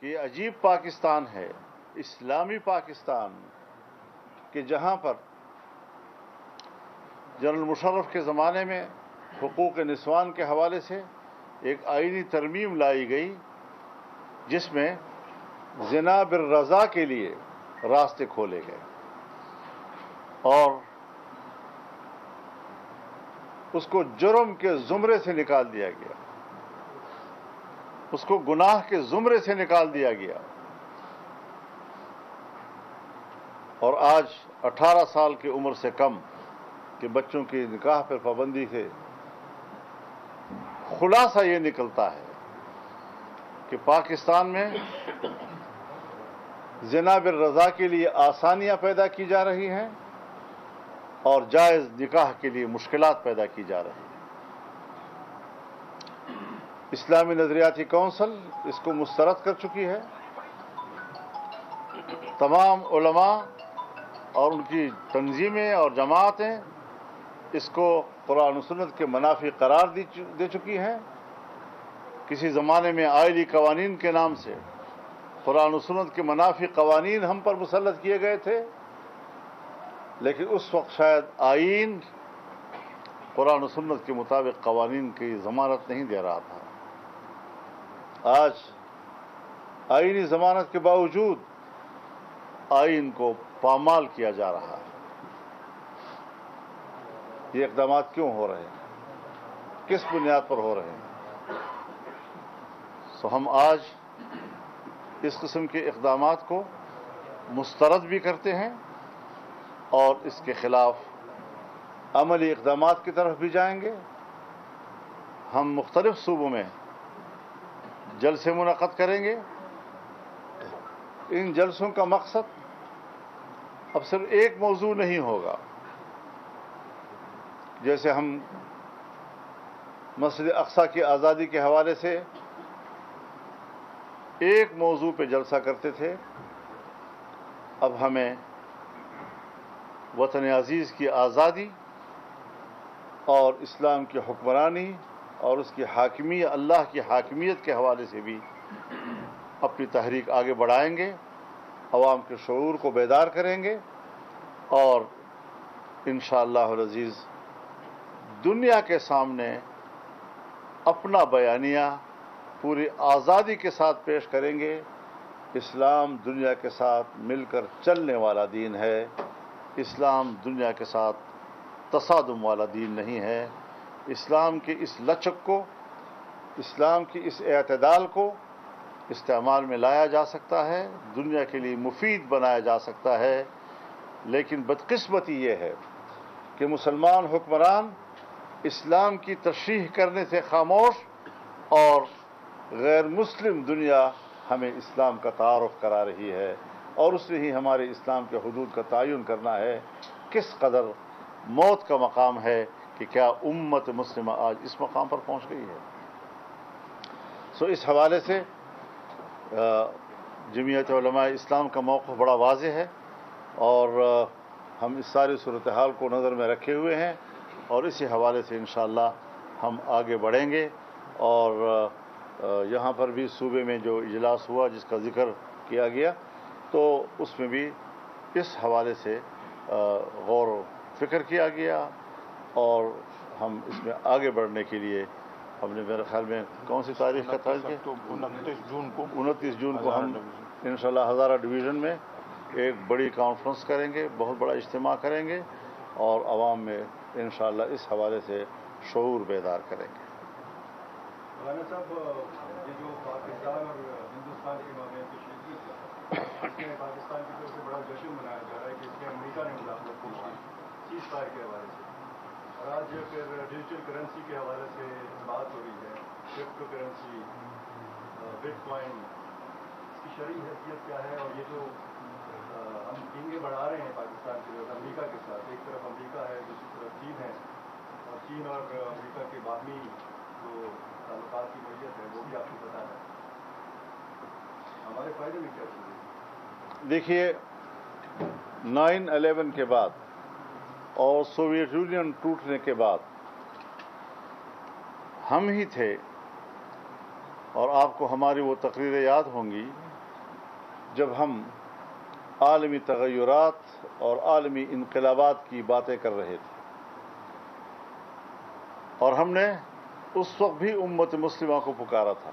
کہ یہ عجیب پاکستان ہے، اسلامی پاکستان، کہ جہاں پر جنرل مشرف کے زمانے میں حقوق نسوان کے حوالے سے ایک آئینی ترمیم لائی گئی جس میں زنا بالرضا کے لیے راستے کھولے گئے اور اس کو جرم کے زمرے سے نکال دیا گیا، اس کو گناہ کے زمرے سے نکال دیا گیا، اور آج 18 سال کی عمر سے کم کے بچوں کی نکاح پر پابندی سے خلاصہ یہ نکلتا ہے کہ پاکستان میں زنا بالرضا کے لیے آسانیاں پیدا کی جا رہی ہیں اور جائز نکاح کے لیے مشکلات پیدا کی جا رہی ہیں۔ اسلامی نظریاتی کونسل اس کو مسترد کر چکی ہے، تمام علماء اور ان کی تنظیمیں اور جماعتیں اس کو قرآن و سنت کے منافی قرار دے چکی ہیں۔ کسی زمانے میں آئلی قوانین کے نام سے قرآن و سنت کے منافی قوانین ہم پر مسلط کیے گئے تھے، لیکن اس وقت شاید آئین قرآن و سنت کے مطابق قوانین کی ضمانت نہیں دے رہا تھا۔ آج آئینی ضمانت کے باوجود آئین کو پامال کیا جا رہا ہے۔ یہ اقدامات کیوں ہو رہے ہیں؟ کس بنیاد پر ہو رہے ہیں؟ ہم آج اس قسم کے اقدامات کو مسترد بھی کرتے ہیں اور اس کے خلاف عملی اقدامات کی طرف بھی جائیں گے۔ ہم مختلف صوبوں میں جلسے منعقد کریں گے۔ ان جلسوں کا مقصد اب صرف ایک موضوع نہیں ہوگا۔ جیسے ہم مسجد اقصی کی آزادی کے حوالے سے ایک موضوع پہ جلسہ کرتے تھے، اب ہمیں وطن عزیز کی آزادی اور اسلام کی حکمرانی اور اس کی حاکمیت، اللہ کی حاکمیت کے حوالے سے بھی اپنی تحریک آگے بڑھائیں گے، عوام کے شعور کو بیدار کریں گے اور انشاءاللہ العزیز دنیا کے سامنے اپنا بیانیہ پوری آزادی کے ساتھ پیش کریں گے۔ اسلام دنیا کے ساتھ مل کر چلنے والا دین ہے، اسلام دنیا کے ساتھ تصادم والا دین نہیں ہے۔ اسلام کی اس لچک کو، اسلام کی اس اعتدال کو استعمال میں لایا جا سکتا ہے، دنیا کے لیے مفید بنایا جا سکتا ہے، لیکن بدقسمتی یہ ہے کہ مسلمان حکمران اسلام کی تشریح کرنے سے خاموش اور غیر مسلم دنیا ہمیں اسلام کا تعارف کرا رہی ہے اور اس نے ہی ہمارے اسلام کے حدود کا تعین کرنا ہے۔ کس قدر موت کا مقام ہے کہ کیا امت مسلمہ آج اس مقام پر پہنچ گئی ہے۔ اس حوالے سے جمعیت علماء اسلام کا موقف بڑا واضح ہے اور ہم اس ساری صورتحال کو نظر میں رکھے ہوئے ہیں اور اسی حوالے سے انشاءاللہ ہم آگے بڑھیں گے۔ اور یہاں پر بھی صوبے میں جو اجلاس ہوا جس کا ذکر کیا گیا تو اس میں بھی اس حوالے سے غور و فکر کیا گیا اور ہم اس میں آگے بڑھنے کے لیے ہم نے میرے خیال میں کون سی تاریخ کا تعین کیا؟ 29 جون کو ہم انشاءاللہ ہزارہ ڈویژن میں ایک بڑی کانفرنس کریں گے، بہت بڑا اجتماع کریں گے اور عوام میں انشاءاللہ اس حوالے سے شعور بیدار کریں گے۔ مولانا صاحب، یہ جو پاکستان اور ہندوستان کے مابین کشیدگی اس میں پاکستان کی طرف سے بڑا جشن منایا جا رہا ہے کہ اس میں امریکہ نے مداخلت کی سیز فائر کے حوالے سے، اور آج پھر ڈیجیٹل کرنسی کے حوالے سے بات ہو رہی ہے، کرپٹو کرنسی، بٹ کوائن، اس کی شرعی حیثیت کیا ہے؟ اور یہ جو ہم ٹینگیں بڑھا رہے ہیں پاکستان کے ساتھ امریکہ کے ساتھ، ایک طرف امریکہ ہے دوسری طرف چین ہے، اور چین اور امریکہ کے باہمی جو تعلقات کی نوعیت ہے وہ بھی آپ کو پتہ ہے، ہمارے فائدے میں کیا چیزیں؟ دیکھیے 9/11 کے بعد اور سوویت یونین ٹوٹنے کے بعد ہم ہی تھے، اور آپ کو ہماری وہ تقریریں یاد ہوں گی جب ہم عالمی تغیرات اور عالمی انقلابات کی باتیں کر رہے تھے، اور ہم نے اس وقت بھی امت مسلمہ کو پکارا تھا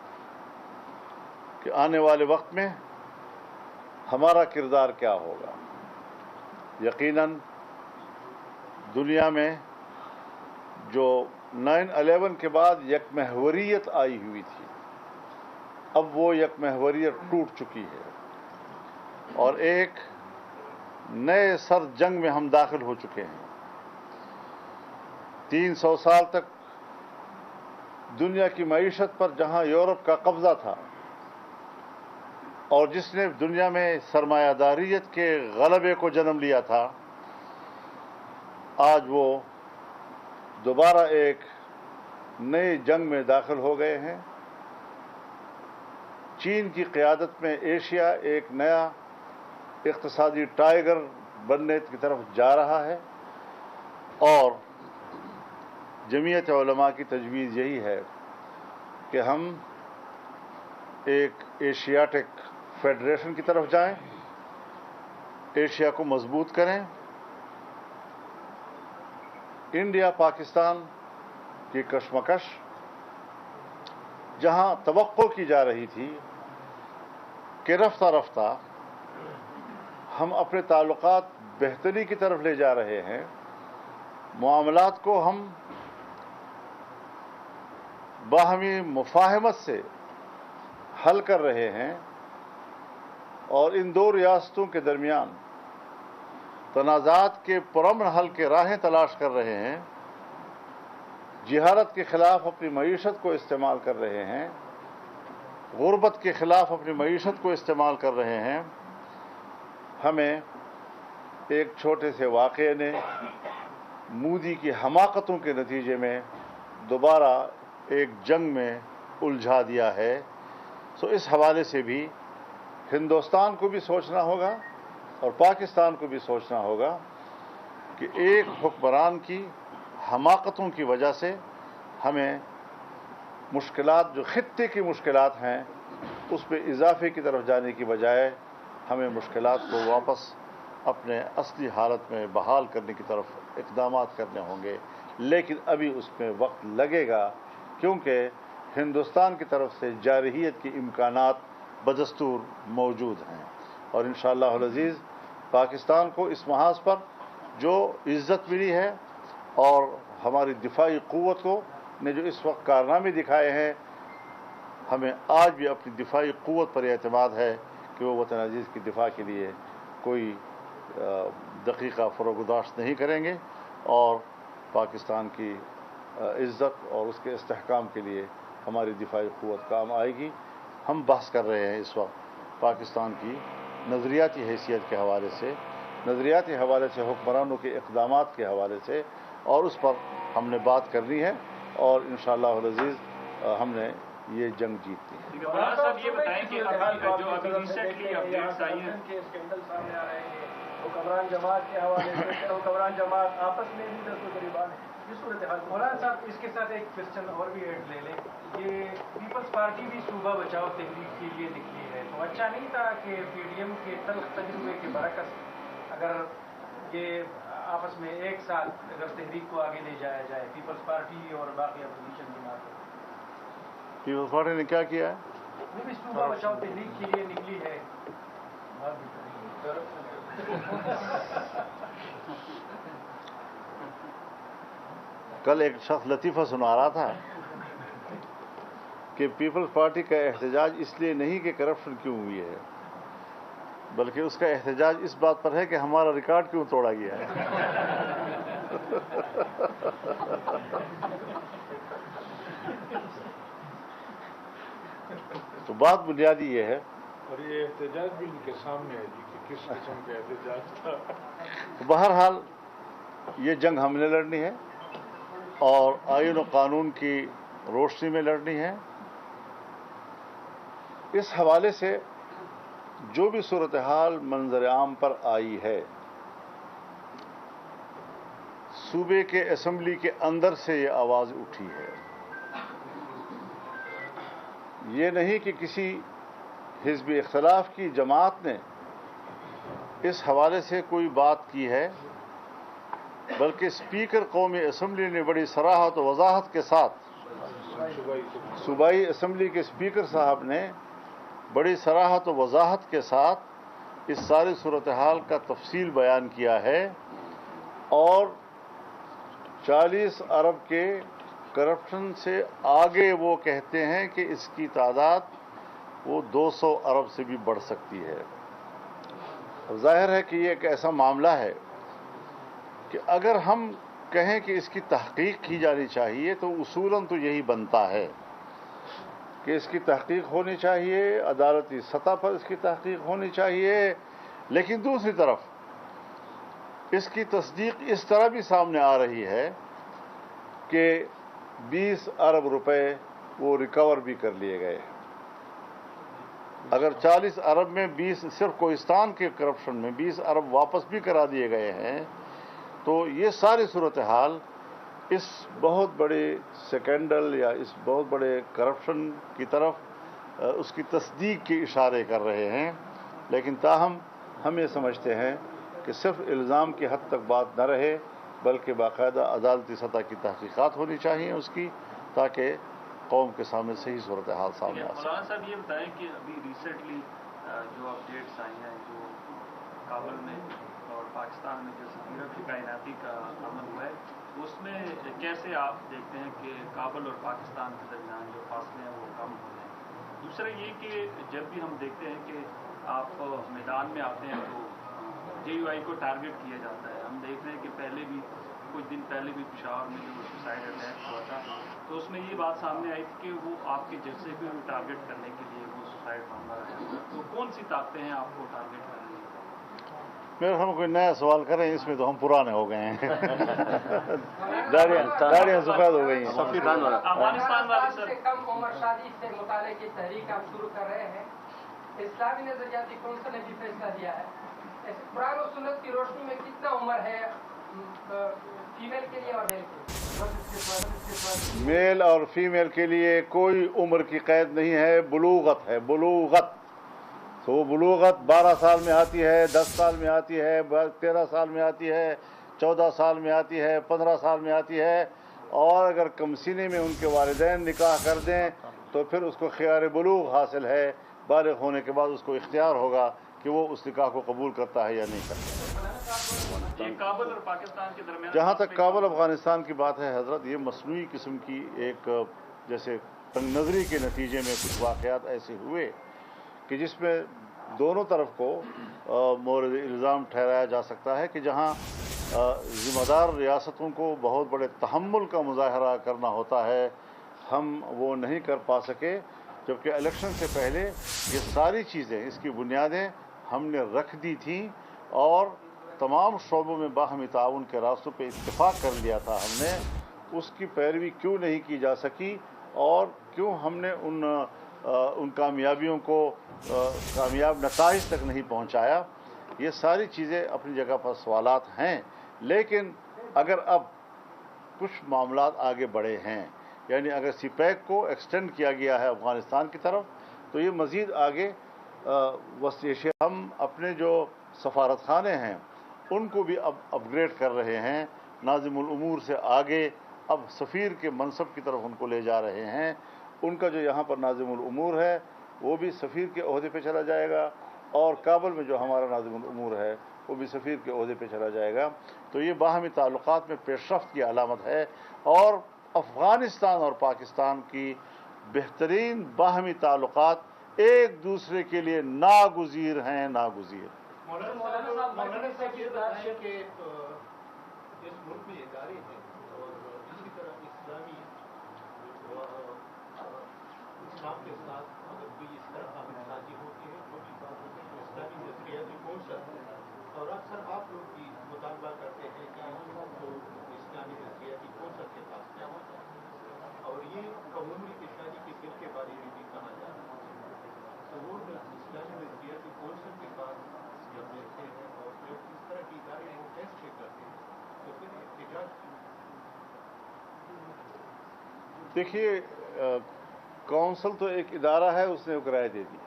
کہ آنے والے وقت میں ہمارا کردار کیا ہوگا۔ یقیناً دنیا میں جو 9/11 کے بعد یک محوریت آئی ہوئی تھی، اب وہ یک محوریت ٹوٹ چکی ہے اور ایک نئے سر جنگ میں ہم داخل ہو چکے ہیں۔ 300 سال تک دنیا کی معیشت پر جہاں یورپ کا قبضہ تھا اور جس نے دنیا میں سرمایہ داریت کے غلبے کو جنم لیا تھا، آج وہ دوبارہ ایک نئی جنگ میں داخل ہو گئے ہیں۔ چین کی قیادت میں ایشیا ایک نیا اقتصادی ٹائیگر بننے کی طرف جا رہا ہے، اور جمعیت علماء کی تجویز یہی ہے کہ ہم ایک ایشیاٹک فیڈریشن کی طرف جائیں، ایشیا کو مضبوط کریں۔ انڈیا پاکستان کی کشمکش جہاں توقع کی جا رہی تھی کہ رفتہ رفتہ ہم اپنے تعلقات بہتری کی طرف لے جا رہے ہیں، معاملات کو ہم باہمی مفاہمت سے حل کر رہے ہیں اور ان دو ریاستوں کے درمیان تنازعات کے پرامن حل کے راہیں تلاش کر رہے ہیں، جہالت کے خلاف اپنی معیشت کو استعمال کر رہے ہیں، غربت کے خلاف اپنی معیشت کو استعمال کر رہے ہیں، ہمیں ایک چھوٹے سے واقعے نے مودی کی حماقتوں کے نتیجے میں دوبارہ ایک جنگ میں الجھا دیا ہے۔ سو اس حوالے سے بھی ہندوستان کو بھی سوچنا ہوگا اور پاکستان کو بھی سوچنا ہوگا کہ ایک حکمران کی حماقتوں کی وجہ سے ہمیں مشکلات، جو خطے کی مشکلات ہیں، اس پہ اضافے کی طرف جانے کی بجائے ہمیں مشکلات کو واپس اپنے اصلی حالت میں بحال کرنے کی طرف اقدامات کرنے ہوں گے، لیکن ابھی اس میں وقت لگے گا، کیونکہ ہندوستان کی طرف سے جارحیت کے امکانات بدستور موجود ہیں، اور انشاءاللہ العزیز پاکستان کو اس محاذ پر جو عزت ملی ہے اور ہماری دفاعی قوت کو نے جو اس وقت کارنامے دکھائے ہیں، ہمیں آج بھی اپنی دفاعی قوت پر اعتماد ہے کہ وہ وطن عزیز کی دفاع کے لیے کوئی دقیقہ فروگداشت نہیں کریں گے، اور پاکستان کی عزت اور اس کے استحکام کے لیے ہماری دفاعی قوت کام آئے گی۔ ہم بحث کر رہے ہیں اس وقت پاکستان کی نظریاتی حیثیت کے حوالے سے، نظریاتی حوالے سے حکمرانوں کے اقدامات کے حوالے سے، اور اس پر ہم نے بات کرنی ہے، اور انشاءاللہ العزیز ہم نے یہ جنگ جیتنی ہے۔ مولانا صاحب یہ بتائیں کہ جو ابھی ریسنٹلی اپڈیٹس آئی ہیں کہ اسکینڈل سامنے آ رہے ہیں حکمران جماعت کے حوالے سے، حکمران جماعت آپس میں بھی دست و گریبان ہے، یہ صورتحال۔ مولانا صاحب اس کے ساتھ ایک کوشچن اور بھی ایڈ لے لیں، یہ پیپلز پارٹی بھی صوبہ بچاؤ تحریک کے لیے نکلی ہے، تو اچھا نہیں تھا کہ پی ڈی ایم کے تلخ تجربے کے برعکس اگر یہ آپس میں ایک ساتھ اگر تحریک کو آگے لے جایا جائے، پیپلز پارٹی اور باقی اپوزیشن جماعتیں؟ پیپلز پارٹی نے کیا کیا ہے؟ وہ بھی صوبہ بچاؤ تحریک کے لیے نکلی ہے۔ کل ایک شخص لطیفہ سنا رہا تھا کہ پیپلز پارٹی کا احتجاج اس لیے نہیں کہ کرپشن کیوں ہوئی ہے، بلکہ اس کا احتجاج اس بات پر ہے کہ ہمارا ریکارڈ کیوں توڑا گیا ہے۔ تو بات بنیادی یہ ہے، اور یہ احتجاج بھی ان کے سامنے ہے جی کہ کس قسم کا احتجاج تھا۔ بہرحال یہ جنگ ہم نے لڑنی ہے اور آئین و قانون کی روشنی میں لڑنی ہے۔ اس حوالے سے جو بھی صورتحال منظر عام پر آئی ہے، صوبے کے اسمبلی کے اندر سے یہ آواز اٹھی ہے، یہ نہیں کہ کسی حزب اختلاف کی جماعت نے اس حوالے سے کوئی بات کی ہے، بلکہ اسپیکر قومی اسمبلی نے بڑی صراحت و وضاحت کے ساتھ، صوبائی اسمبلی کے اسپیکر صاحب نے بڑی صراحت و وضاحت کے ساتھ اس ساری صورتحال کا تفصیل بیان کیا ہے، اور 40 ارب کے کرپشن سے آگے وہ کہتے ہیں کہ اس کی تعداد وہ 200 ارب سے بھی بڑھ سکتی ہے۔ اب ظاہر ہے کہ یہ ایک ایسا معاملہ ہے کہ اگر ہم کہیں کہ اس کی تحقیق کی جانی چاہیے تو اصولاً تو یہی بنتا ہے کہ اس کی تحقیق ہونی چاہیے، عدالتی سطح پر اس کی تحقیق ہونی چاہیے، لیکن دوسری طرف اس کی تصدیق اس طرح بھی سامنے آ رہی ہے کہ 20 ارب روپے وہ ریکور بھی کر لیے گئے۔ اگر 40 ارب میں 20 صرف کوہستان کے کرپشن میں 20 ارب واپس بھی کرا دیے گئے ہیں، تو یہ ساری صورتحال اس بہت بڑے سکینڈل یا اس بہت بڑے کرپشن کی طرف اس کی تصدیق کے اشارے کر رہے ہیں۔ لیکن تاہم ہم یہ سمجھتے ہیں کہ صرف الزام کی حد تک بات نہ رہے، بلکہ باقاعدہ عدالتی سطح کی تحقیقات ہونی چاہیے اس کی، تاکہ قوم کے سامنے صحیح صورتحال سامنے آ سکے۔ مولانا صاحب یہ بتائیں کہ ابھی ریسنٹلی جو اپڈیٹس آئی ہیں، جو کابل میں اور پاکستان میں جو سفیر کی تعیناتی کا عمل ہوا ہے، اس میں کیسے آپ دیکھتے ہیں کہ کابل اور پاکستان کے درمیان جو فاصلے ہیں وہ کم ہو رہے ہیں؟ دوسرا یہ کہ جب بھی ہم دیکھتے ہیں کہ آپ میدان میں آتے ہیں تو JUI کو ٹارگٹ کیا جاتا ہے۔ ہم دیکھ رہے ہیں کہ پہلے بھی کچھ دن پہلے بھی پشاور میں جو سوسائڈ اٹیک ہوا تھا، تو اس میں یہ بات سامنے آئی تھی کہ وہ آپ کے جیسے بھی ٹارگٹ کرنے کے لیے وہ سوسائڈ معاملہ رہا۔ تو کون سی طاقتیں ہیں آپ کو ٹارگٹ کرنے کی؟ میرے ہم کوئی نیا سوال کریں، اس میں تو ہم پرانے ہو گئے ہیں، داڑیاں سفید ہو گئی ہیں۔ افغانستان والی سر کم عمر شادی سے متعلق کی تحریک آپ شروع کر رہے ہیں، اسلامی نظریاتی کونسل نے بھی فیصلہ دیا ہے، قرآن و سنت کی روشنی میں کتنا عمر ہے فیمیل کے لیے اور میل کے لیے؟ میل اور فیمیل کے لیے کوئی عمر کی قید نہیں ہے، بلوغت ہے، بلوغت۔ تو وہ بلوغت 12 سال میں آتی ہے، 10 سال میں آتی ہے، 13 سال میں آتی ہے، 14 سال میں آتی ہے، 15 سال میں آتی ہے، اور اگر کم سینے میں ان کے والدین نکاح کر دیں تو پھر اس کو خیار بلوغ حاصل ہے۔ بالغ ہونے کے بعد اس کو اختیار ہوگا کہ وہ اس نکاح کو قبول کرتا ہے یا نہیں کرتا۔ یہ کابل اور پاکستان کے درمیان جہاں تک کابل افغانستان کی بات ہے حضرت، یہ مصنوعی قسم کی ایک جیسے تنگ نظری کے نتیجے میں کچھ واقعات ایسے ہوئے کہ جس میں دونوں طرف کو مورد الزام ٹھہرایا جا سکتا ہے کہ جہاں ذمہ دار ریاستوں کو بہت بڑے تحمل کا مظاہرہ کرنا ہوتا ہے، ہم وہ نہیں کر پا سکے، جبکہ الیکشن سے پہلے یہ ساری چیزیں، اس کی بنیادیں ہم نے رکھ دی تھیں، اور تمام شعبوں میں باہمی تعاون کے راستوں پہ اتفاق کر لیا تھا ہم نے۔ اس کی پیروی کیوں نہیں کی جا سکی، اور کیوں ہم نے ان کامیابیوں کو کامیاب نتائج تک نہیں پہنچایا، یہ ساری چیزیں اپنی جگہ پر سوالات ہیں۔ لیکن اگر اب کچھ معاملات آگے بڑھے ہیں، یعنی اگر سی پیک کو ایکسٹینڈ کیا گیا ہے افغانستان کی طرف، تو یہ مزید آگے ہم اپنے جو سفارت خانے ہیں ان کو بھی اب اپ گریڈ کر رہے ہیں، ناظم الامور سے آگے اب سفیر کے منصب کی طرف ان کو لے جا رہے ہیں۔ ان کا جو یہاں پر ناظم الامور ہے وہ بھی سفیر کے عہدے پہ چلا جائے گا، اور کابل میں جو ہمارا ناظم الامور ہے وہ بھی سفیر کے عہدے پہ چلا جائے گا۔ تو یہ باہمی تعلقات میں پیش رفت کی علامت ہے، اور افغانستان اور پاکستان کی بہترین باہمی تعلقات ایک دوسرے کے لیے ناگزیر ہیں، ناگزیر۔ مولانا صاحب یہ بتائیں کہ اس ملک میں ادارے ہیں اور اسی طرح اسلامی اسلام کے ساتھ اگر کوئی اس طرح آمد سازی ہوتی ہے، جو بھی بات ہوتی ہے، تو اسلامی نظریاتی کونسل اور اکثر آپ لوگ بھی مطالبہ کرتے ہیں کہ جو اسلامی نظریاتی کونسل کے پاس کیا ہوتا ہے، اور یہ قومی کی شادی کے بل کے بارے میں بھی کہا جا رہا ہے، تو وہ اسلامی نظریاتی کونسل کے پاس جب دیکھتے ہیں اور جب اس طرح کی ادارے وہ فیصلے کرتے ہیں تو پھر احتجاج دیکھیے، کونسل تو ایک ادارہ ہے، اس نے ایک رائے دے دی،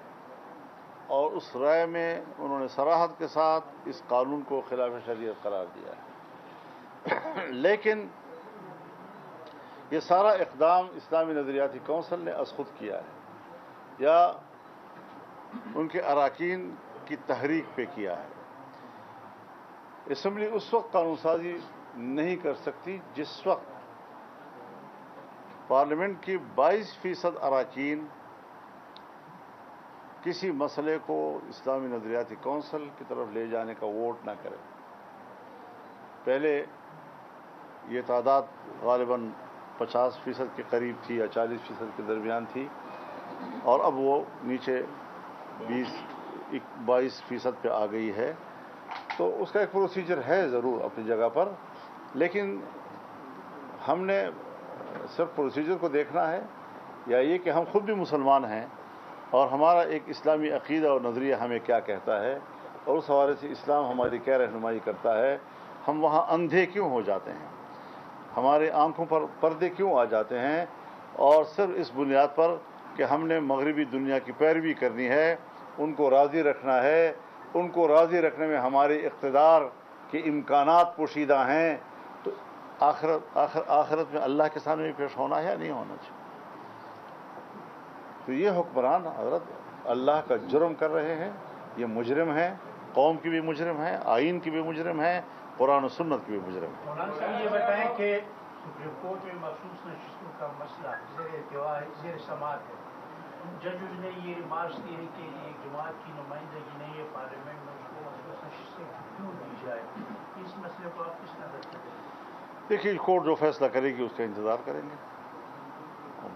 اور اس رائے میں انہوں نے صراحت کے ساتھ اس قانون کو خلاف شریعت قرار دیا ہے۔ لیکن یہ سارا اقدام اسلامی نظریاتی کونسل نے از خود کیا ہے یا ان کے اراکین کی تحریک پہ کیا ہے۔ اسمبلی اس وقت قانون سازی نہیں کر سکتی جس وقت پارلیمنٹ کی 22% اراکین کسی مسئلے کو اسلامی نظریاتی کونسل کی طرف لے جانے کا ووٹ نہ کرے۔ پہلے یہ تعداد غالباً 50% کے قریب تھی یا 40% کے درمیان تھی، اور اب وہ نیچے 22% پہ آ گئی ہے۔ تو اس کا ایک پروسیجر ہے ضرور اپنی جگہ پر، لیکن ہم نے صرف پروسیجر کو دیکھنا ہے، یا یہ کہ ہم خود بھی مسلمان ہیں اور ہمارا ایک اسلامی عقیدہ اور نظریہ ہمیں کیا کہتا ہے، اور اس حوالے سے اسلام ہماری کیا رہنمائی کرتا ہے۔ ہم وہاں اندھے کیوں ہو جاتے ہیں، ہمارے آنکھوں پر پردے کیوں آ جاتے ہیں، اور صرف اس بنیاد پر کہ ہم نے مغربی دنیا کی پیروی کرنی ہے، ان کو راضی رکھنا ہے۔ ان کو راضی رکھنے میں ہمارے اقتدار کے امکانات پوشیدہ ہیں، تو آخرت میں اللہ کے سامنے بھی پیش ہونا ہے یا نہیں ہونا چاہیے۔ تو یہ حکمران حضرت اللہ کا جرم کر رہے ہیں، یہ مجرم ہیں، قوم کی بھی مجرم ہیں، آئین کی بھی مجرم ہیں، قرآن و سنت کی بھی مجرم ہیں۔ مولانا صاحب یہ بتائیں کہ سپریم کورٹ میں مخصوص نشستوں کا مسئلہ زیر سماعت ہے، ججز نے یہ ریمارکس کیے ہیں کہ ایک جماعت کی نمائندگی نہیں ہے پارلیمنٹ میں، اس کو مخصوص نشستیں کیوں دی جائے؟ اس مسئلے کو آپ کس نظر سے دیکھیں؟ دیکھیے کورٹ جو فیصلہ کرے گی اس کا انتظار کریں گے،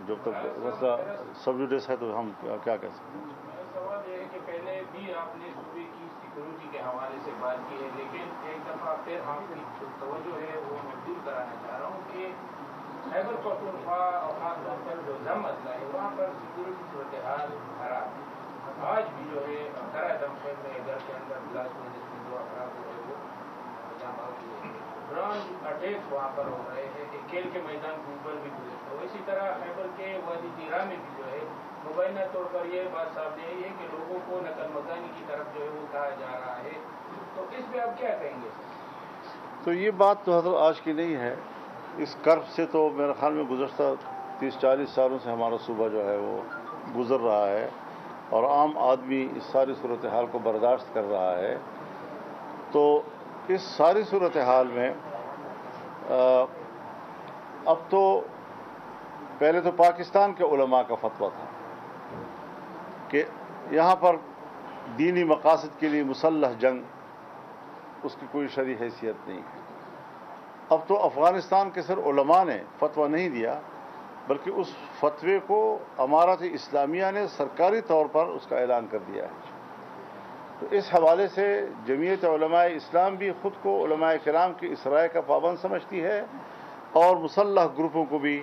جب تک مسئلہ سب جوڈیس ہے تو ہم کیا کہہ سکتے ہیں۔ سوال یہ ہے کہ پہلے بھی آپ نے صوبے کی سیکورٹی کے حوالے سے بات کی ہے، لیکن ایک دفعہ پھر ہم کی توجہ ہے وہ مبدول کرانا چاہ رہا ہوں کہ خیبر پختونخوا اور خاص طور پر جو ضم اضلاع ہے وہاں پر سیکورٹی صورتحال خراب ہے۔ آج بھی جو ہے کرا دمشق میں گھر کے اندر بلاسٹ میں جس میں 2 افراد جو ہے وہ جہاں بہت ہوئے، ڈرون اٹیکس وہاں پر ہو رہے ہیں، ایک کھیل کے میدان کے اوپر بھی گزرتا ہے۔ اسی طرح خیبر کے وادی تیرا میں بھی جو ہے مبینہ طور پر یہ بات سامنے آئی ہے کہ لوگوں کو نقل مکانی کی طرف جو ہے وہ کہا جا رہا ہے، تو اس پہ آپ کیا کہیں گے؟ تو یہ بات تو حضرت آج کی نہیں ہے، اس کرب سے تو میرے خیال میں گزشتہ 30-40 سالوں سے ہمارا صوبہ جو ہے وہ گزر رہا ہے، اور عام آدمی اس ساری صورتحال کو برداشت کر رہا ہے۔ تو اس ساری صورتحال میں اب تو پہلے تو پاکستان کے علماء کا فتویٰ تھا کہ یہاں پر دینی مقاصد کے لیے مسلح جنگ اس کی کوئی شرعی حیثیت نہیں ہے۔ اب تو افغانستان کے صرف علماء نے فتویٰ نہیں دیا، بلکہ اس فتوے کو امارت اسلامیہ نے سرکاری طور پر اس کا اعلان کر دیا ہے۔ تو اس حوالے سے جمعیت علماء اسلام بھی خود کو علماء کرام کی اس رائے کا پابند سمجھتی ہے، اور مسلح گروپوں کو بھی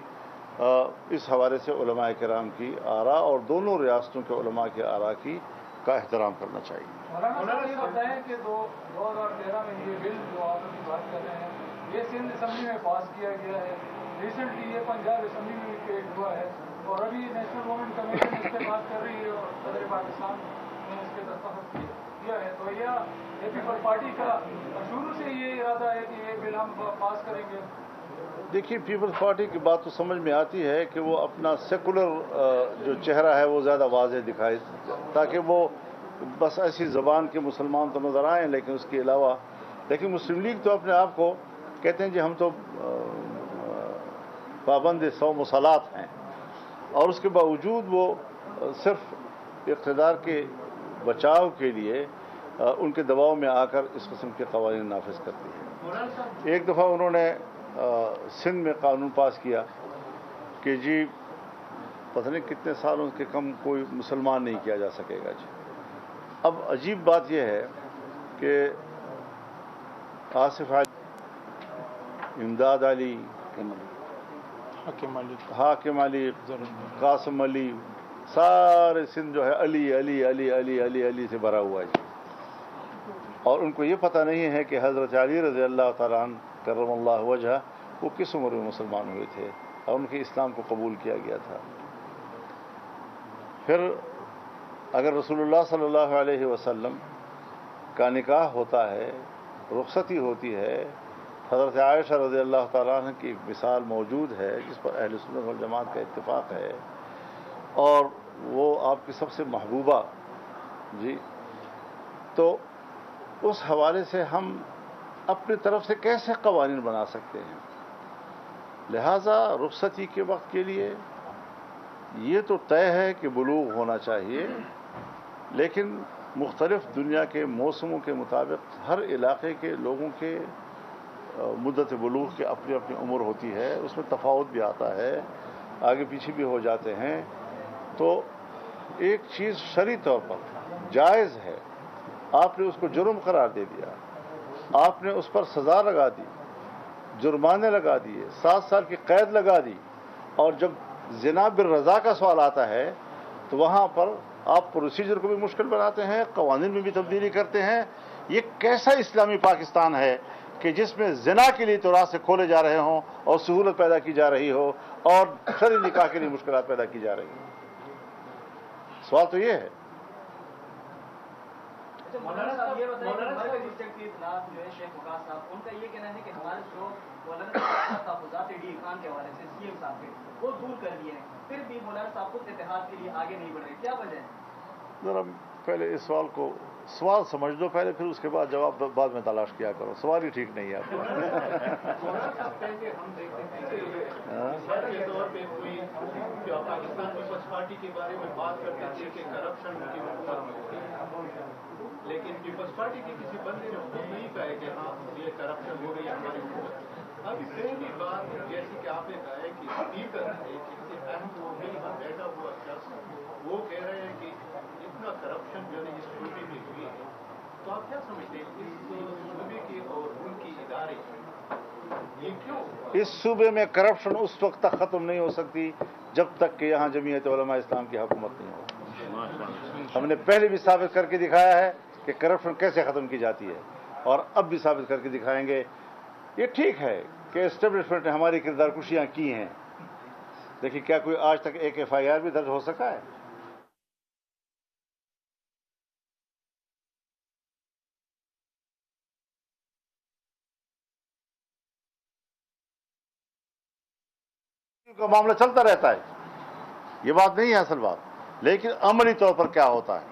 اس حوالے سے علماء کرام کی آراء اور دونوں ریاستوں کے علماء کی آراء کا احترام کرنا چاہیے۔ مولانا یہ بتائیں کہ 2013 میں یہ بل جو آپ کی بات کر رہے ہیں یہ سندھ اسمبلی میں پاس کیا گیا ہے، ریسنٹلی یہ پنجاب اسمبلی میں بھی پیش ہوا ہے، اور ابھی نیشنل گورنمنٹ کمیشن اس پہ بات کر رہی ہے اور صدر پاکستان نے اس کے دستخط کیا ہے۔ تو یہ پیپل پارٹی کا شروع سے یہ ارادہ ہے کہ یہ بل ہم پاس کریں گے؟ دیکھیے پیپلز پارٹی کی بات تو سمجھ میں آتی ہے کہ وہ اپنا سیکولر جو چہرہ ہے وہ زیادہ واضح دکھائے، تاکہ وہ بس ایسی زبان کے مسلمان تو نظر آئیں، لیکن اس کے علاوہ لیکن مسلم لیگ تو اپنے آپ کو کہتے ہیں جی ہم تو پابند 100 مسالات ہیں، اور اس کے باوجود وہ صرف اقتدار کے بچاؤ کے لیے ان کے دباؤ میں آ کر اس قسم کے قوانین نافذ کرتی ہے۔ ایک دفعہ انہوں نے سندھ میں قانون پاس کیا کہ جی پتہ نہیں کتنے سالوں کے کم کوئی مسلمان نہیں کیا جا سکے گا جی۔ اب عجیب بات یہ ہے کہ آصف علی، امداد علی، حاکم علی، قاسم علی، سارے سندھ جو ہے علی علی علی علی علی علی سے بھرا ہوا ہے جی، اور ان کو یہ پتہ نہیں ہے کہ حضرت علی رضی اللہ تعالیٰ عنہ کرم اللہ وجہ وہ کس عمر میں مسلمان ہوئے تھے اور ان کے اسلام کو قبول کیا گیا تھا۔ پھر اگر رسولullah صلی اللہ علیہ وسلم کا نکاح ہوتا ہے، رخصتی ہوتی ہے، حضرت عائشہ رضی اللہ تعالیٰ عنہ کی ایک مثال موجود ہے جس پر اہل سنت والجماعت کا اتفاق ہے، اور وہ آپ کی سب سے محبوبہ جی، تو اس حوالے سے ہم اپنی طرف سے کیسے قوانین بنا سکتے ہیں؟ لہذا رخصتی کے وقت کے لیے یہ تو طے ہے کہ بلوغ ہونا چاہیے، لیکن مختلف دنیا کے موسموں کے مطابق ہر علاقے کے لوگوں کے مدت بلوغ کی اپنی اپنی عمر ہوتی ہے، اس میں تفاوت بھی آتا ہے، آگے پیچھے بھی ہو جاتے ہیں۔ تو ایک چیز شرعی طور پر جائز ہے، آپ نے اس کو جرم قرار دے دیا، آپ نے اس پر سزا لگا دی، جرمانے لگا دیے، 7 سال کی قید لگا دی، اور جب زنا بالرضا کا سوال آتا ہے تو وہاں پر آپ پروسیجر کو بھی مشکل بناتے ہیں، قوانین میں بھی تبدیلی کرتے ہیں۔ یہ کیسا اسلامی پاکستان ہے کہ جس میں زنا کے لیے تو راستے کھولے جا رہے ہوں اور سہولت پیدا کی جا رہی ہو اور شرعی نکاح کے لیے مشکلات پیدا کی جا رہی ہیں؟ سوال تو یہ ہے۔ مولانا صاحب یہ بتائیں کہ ہمارے ڈسٹرکٹ کے اطلاع جو ہے شیخ وقاص صاحب، ان کا یہ کہنا ہے کہ ہمارے جو مولانا تحفظات ڈی خان کے حوالے سے سی ایم صاحب کے وہ دور کر دیے ہیں، پھر بھی مولانا صاحب خود اتحاد کے لیے آگے نہیں بڑھ رہے، کیا وجہ ہے؟ ذرا پہلے اس سوال سمجھ دو پہلے، پھر اس کے بعد جواب بعد میں تلاش کیا کرو، سوال ہی ٹھیک نہیں ہے آپ کو۔ کے طور پہ کوئی پاکستان پیپلز پارٹی کے بارے میں بات کرتے تھے کہ کرپشن کی حکومت میں ہوتی ہے، لیکن پیپلز پارٹی کے کسی بندے نے خود نہیں کہا کہ ہاں یہ کرپشن ہو رہی ہے ہماری حکومت۔ ابھی پہلی بات جیسے کہ آپ نے کہا ہے کہ اسپیکر ہے کہ اہم وہ یہاں بیٹھا ہوا شخص وہ کہہ رہے ہیں کہ اتنا کرپشن جو ہے اس صوبے میں ہوئی ہے، تو آپ کیا سمجھتے ہیں اس صوبے کے اور ان کی ادارے یہ کیوں؟ اس صوبے میں کرپشن اس وقت تک ختم نہیں ہو سکتی جب تک کہ یہاں جمعیت علماء اسلام کی حکومت نہیں ہو۔ ہم نے پہلے بھی ثابت کر کے دکھایا ہے کہ کرپشن کیسے ختم کی جاتی ہے، اور اب بھی ثابت کر کے دکھائیں گے۔ یہ ٹھیک ہے کہ اسٹیبلشمنٹ نے ہماری کردار کشیاں کی ہیں، لیکن کیا کوئی آج تک ایک FIR بھی درج ہو سکا ہے؟ کا معاملہ چلتا رہتا ہے، یہ بات نہیں ہے اصل بات، لیکن عملی طور پر کیا ہوتا ہے؟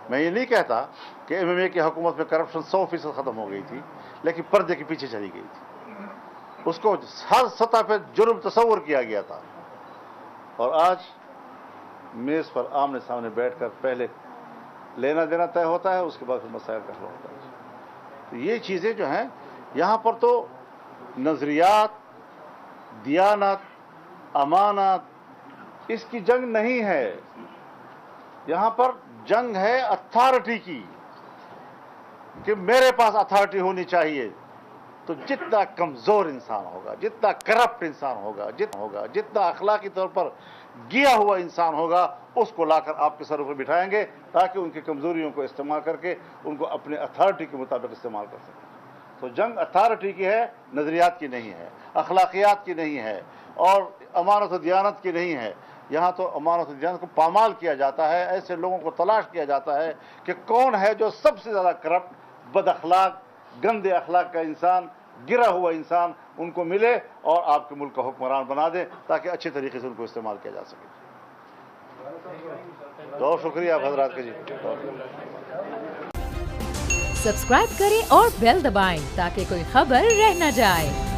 میں یہ نہیں کہتا کہ MMA کی حکومت میں کرپشن 100% ختم ہو گئی تھی، لیکن پردے کے پیچھے چلی گئی تھی، اس کو ہر سطح پہ جرم تصور کیا گیا تھا، اور آج میز پر آمنے سامنے بیٹھ کر پہلے لینا دینا طے ہوتا ہے، اس کے بعد پھر مسائل کا حل ہوتا ہے۔ تو یہ چیزیں جو ہیں یہاں پر تو نظریات، دیانت، امانت، اس کی جنگ نہیں ہے، یہاں پر جنگ ہے اتھارٹی کی، کہ میرے پاس اتھارٹی ہونی چاہیے۔ تو جتنا کمزور انسان ہوگا، جتنا کرپٹ انسان ہوگا، جتنا اخلاقی طور پر گیا ہوا انسان ہوگا، اس کو لا کر آپ کے سروں پر بٹھائیں گے تاکہ ان کی کمزوریوں کو استعمال کر کے ان کو اپنے اتھارٹی کے مطابق استعمال کر سکیں۔ تو جنگ اتھارٹی کی ہے، نظریات کی نہیں ہے، اخلاقیات کی نہیں ہے، اور امانت و دیانت کی نہیں ہے۔ یہاں تو امانت و دیانت کو پامال کیا جاتا ہے، ایسے لوگوں کو تلاش کیا جاتا ہے کہ کون ہے جو سب سے زیادہ کرپٹ، بد اخلاق، گندے اخلاق کا انسان، گرا ہوا انسان، ان کو ملے اور آپ کے ملک کا حکمران بنا دیں تاکہ اچھے طریقے سے ان کو استعمال کیا جا سکے۔ بہت شکریہ آپ حضرات کا جی۔ سبسکرائب کریں اور بیل دبائیں تاکہ کوئی خبر رہ نہ جائے۔